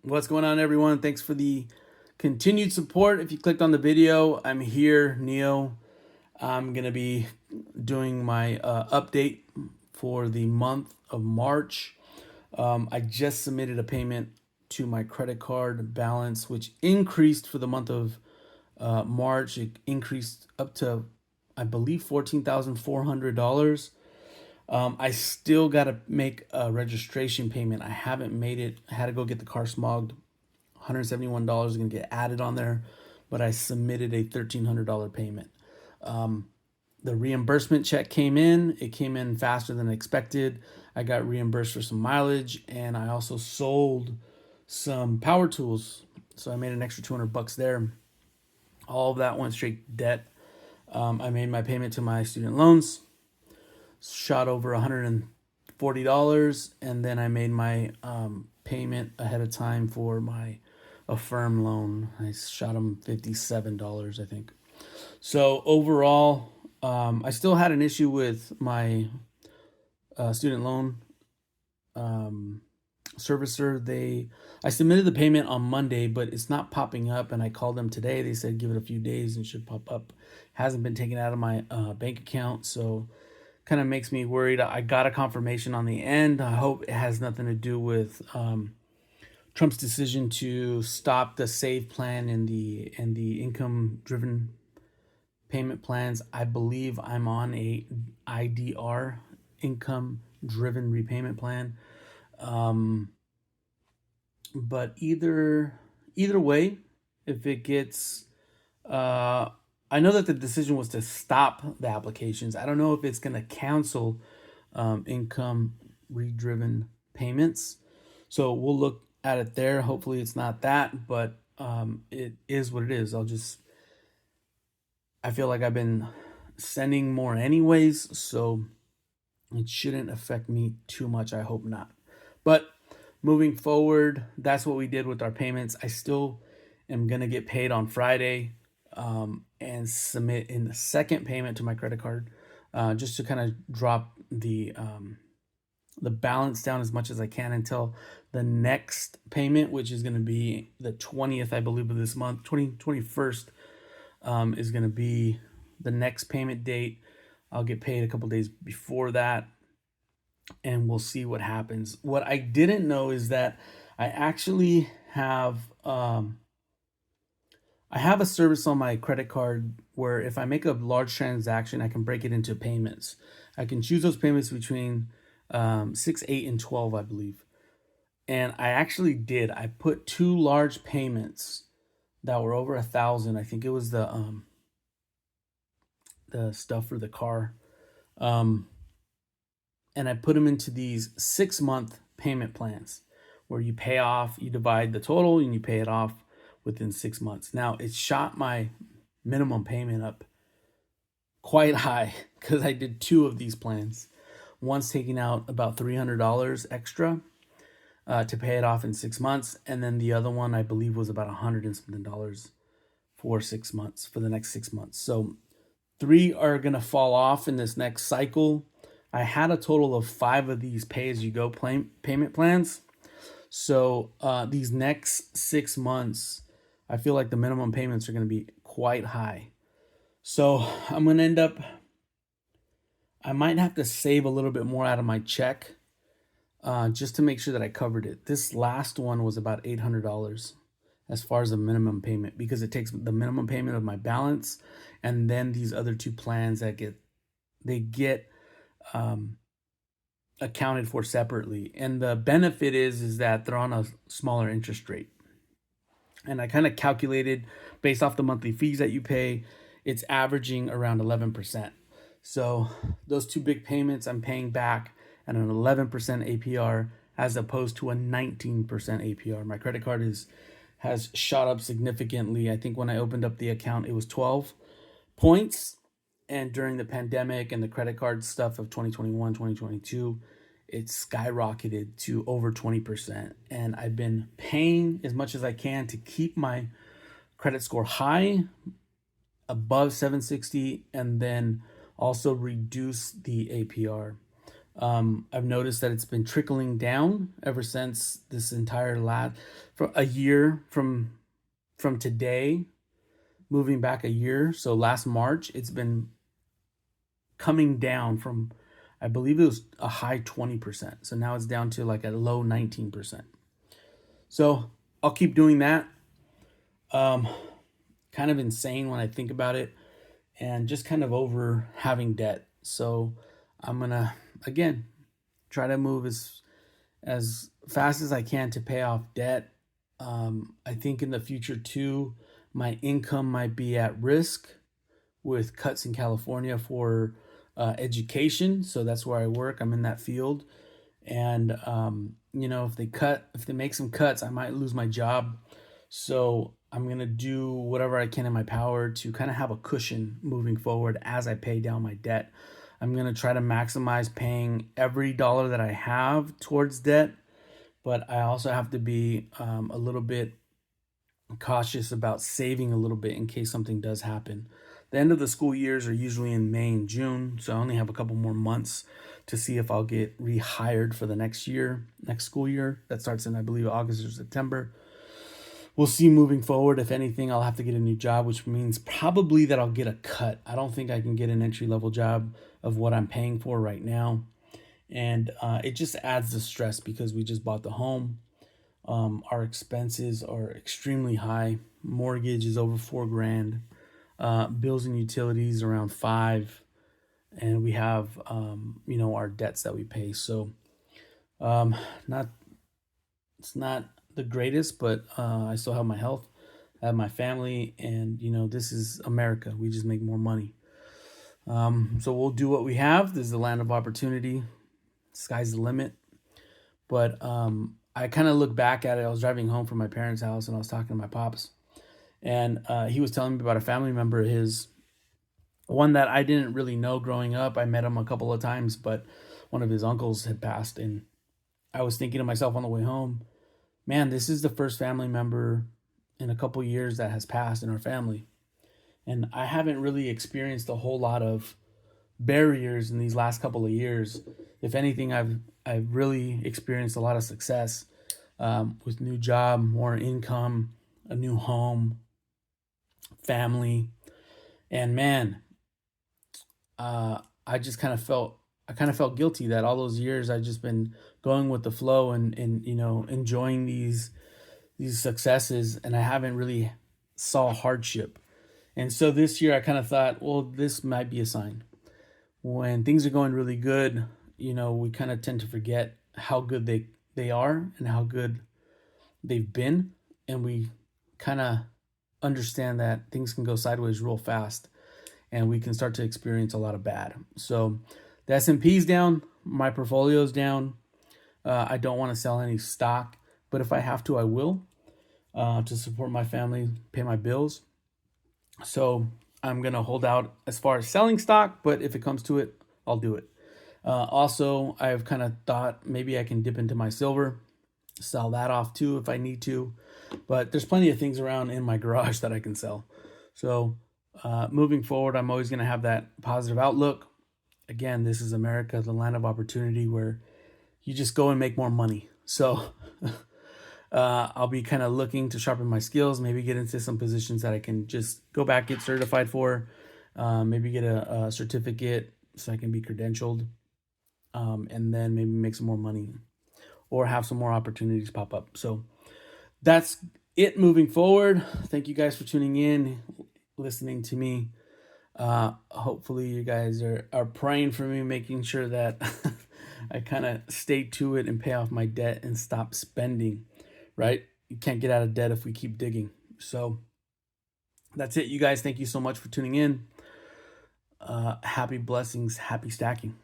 What's going on, everyone? Thanks for the continued support. If you clicked on the video, I'm here, Neo. I'm going to be doing my update for the month of March. I just submitted a payment to my credit card balance, which increased for the month of March. It increased up to, I believe, $14,400. I still got to make a registration payment. I haven't made it. I had to go get the car smogged. $171 is going to get added on there, but I submitted a $1,300 payment. The reimbursement check came in. It came in faster than expected. I got reimbursed for some mileage, and I also sold some power tools. So I made an extra $200 there. All of that went straight to debt. I made my payment to my student loans, shot over $140, and then I made my payment ahead of time for my Affirm loan. I shot them $57, I think. So overall, I still had an issue with my student loan servicer. I submitted the payment on Monday, but it's not popping up. And I called them today. They said give it a few days and it should pop up. Hasn't been taken out of my bank account, so kind of makes me worried. I got a confirmation on the end. I hope it has nothing to do with Trump's decision to stop the SAVE plan and the income driven payment plans. I believe I'm on a IDR, income driven repayment plan. But either way, if it gets I know that the decision was to stop the applications. I don't know if it's going to cancel income redriven payments. So we'll look at it there. Hopefully it's not that, but it is what it is. I feel like I've been sending more anyways, so it shouldn't affect me too much. I hope not. But moving forward, that's what we did with our payments. I still am going to get paid on Friday and submit in the second payment to my credit card just to kind of drop the balance down as much as I can until the next payment, which is going to be the 20th, I believe, of this month. 21st is going to be the next payment date. I'll get paid a couple days before that, and we'll see what happens. What I didn't know is that I actually have I have a service on my credit card where if I make a large transaction, I can break it into payments. I can choose those payments between 6, 8, and 12, I believe. And I actually did. I put two large payments that were over 1,000. I think it was the stuff for the car, um, and I put them into these 6-month payment plans where you pay off, you divide the total, and you pay it off within 6 months. Now it shot my minimum payment up quite high because I did two of these plans. One's taking out about $300 extra to pay it off in 6 months, and then the other one I believe was about $100 and something for 6 months, for the next 6 months. So three are gonna fall off in this next cycle. I had a total of 5 of these pay-as-you-go payment plans. So these next 6 months, I feel like the minimum payments are going to be quite high. So I'm going to end up, I might have to save a little bit more out of my check just to make sure that I covered it. This last one was about $800 as far as the minimum payment, because it takes the minimum payment of my balance and then these other two plans that get accounted for separately. And the benefit is that they're on a smaller interest rate. And I kind of calculated based off the monthly fees that you pay, it's averaging around 11%. So those two big payments I'm paying back at an 11% APR as opposed to a 19% APR. My credit card has shot up significantly. I think when I opened up the account, it was 12 points. And during the pandemic and the credit card stuff of 2021, 2022, it skyrocketed to over 20%. And I've been paying as much as I can to keep my credit score high, above 760, and then also reduce the APR. I've noticed that it's been trickling down ever since this entire for a year from today, moving back a year. So last March, it's been coming down from, I believe it was a high 20%. So now it's down to like a low 19%. So I'll keep doing that. Um, Kind of insane when I think about it, and just kind of over having debt. So I'm gonna again try to move as fast as I can to pay off debt. I think in the future too, my income might be at risk with cuts in California for education. So that's where I work. I'm in that field, and if they make some cuts, I might lose my job. So I'm gonna do whatever I can in my power to kind of have a cushion moving forward as I pay down my debt. I'm gonna try to maximize paying every dollar that I have towards debt, but I also have to be a little bit cautious about saving a little bit in case something does happen. The end of the school years are usually in May and June, so I only have a couple more months to see if I'll get rehired for the next school year. That starts in, I believe, August or September. We'll see moving forward. If anything, I'll have to get a new job, which means probably that I'll get a cut. I don't think I can get an entry level job of what I'm paying for right now. And it just adds the stress because we just bought the home. Our expenses are extremely high. Mortgage is over $4,000. Bills and utilities around 5, and we have our debts that we pay. So not it's not the greatest, but I still have my health, I have my family, and this is America. We just make more money. So we'll do what we have. This is the land of opportunity. Sky's the limit. But I kind of look back at it. I was driving home from my parents' house, and I was talking to my pops, and he was telling me about a family member of his, one that I didn't really know growing up. I met him a couple of times, but one of his uncles had passed, and I was thinking to myself on the way home, man, this is the first family member in a couple years that has passed in our family. And I haven't really experienced a whole lot of barriers in these last couple of years. If anything, I've really experienced a lot of success with new job, more income, a new home, family, and man, I just kind of felt guilty that all those years I just been going with the flow and enjoying these successes, and I haven't really saw hardship. And so this year I kind of thought, well, this might be a sign. When things are going really good, we kind of tend to forget how good they are and how good they've been, and we kind of understand that things can go sideways real fast, and we can start to experience a lot of bad. So the S&P's down, my portfolio's down. I don't want to sell any stock, but if I have to, I will, to support my family, pay my bills. So I'm going to hold out as far as selling stock, but if it comes to it, I'll do it. Also, I've kind of thought maybe I can dip into my silver, sell that off too if I need to. But there's plenty of things around in my garage that I can sell. So moving forward, I'm always going to have that positive outlook. Again, this is America, the land of opportunity, where you just go and make more money. So I'll be kind of looking to sharpen my skills, maybe get into some positions that I can just go back, get certified for, maybe get a certificate so I can be credentialed, and then maybe make some more money or have some more opportunities pop up. So that's it moving forward. Thank you guys for tuning in, listening to me. Hopefully you guys are praying for me, making sure that I kind of stay to it and pay off my debt and stop spending, right? You can't get out of debt if we keep digging. So that's it, you guys. Thank you so much for tuning in. Happy blessings, happy stacking.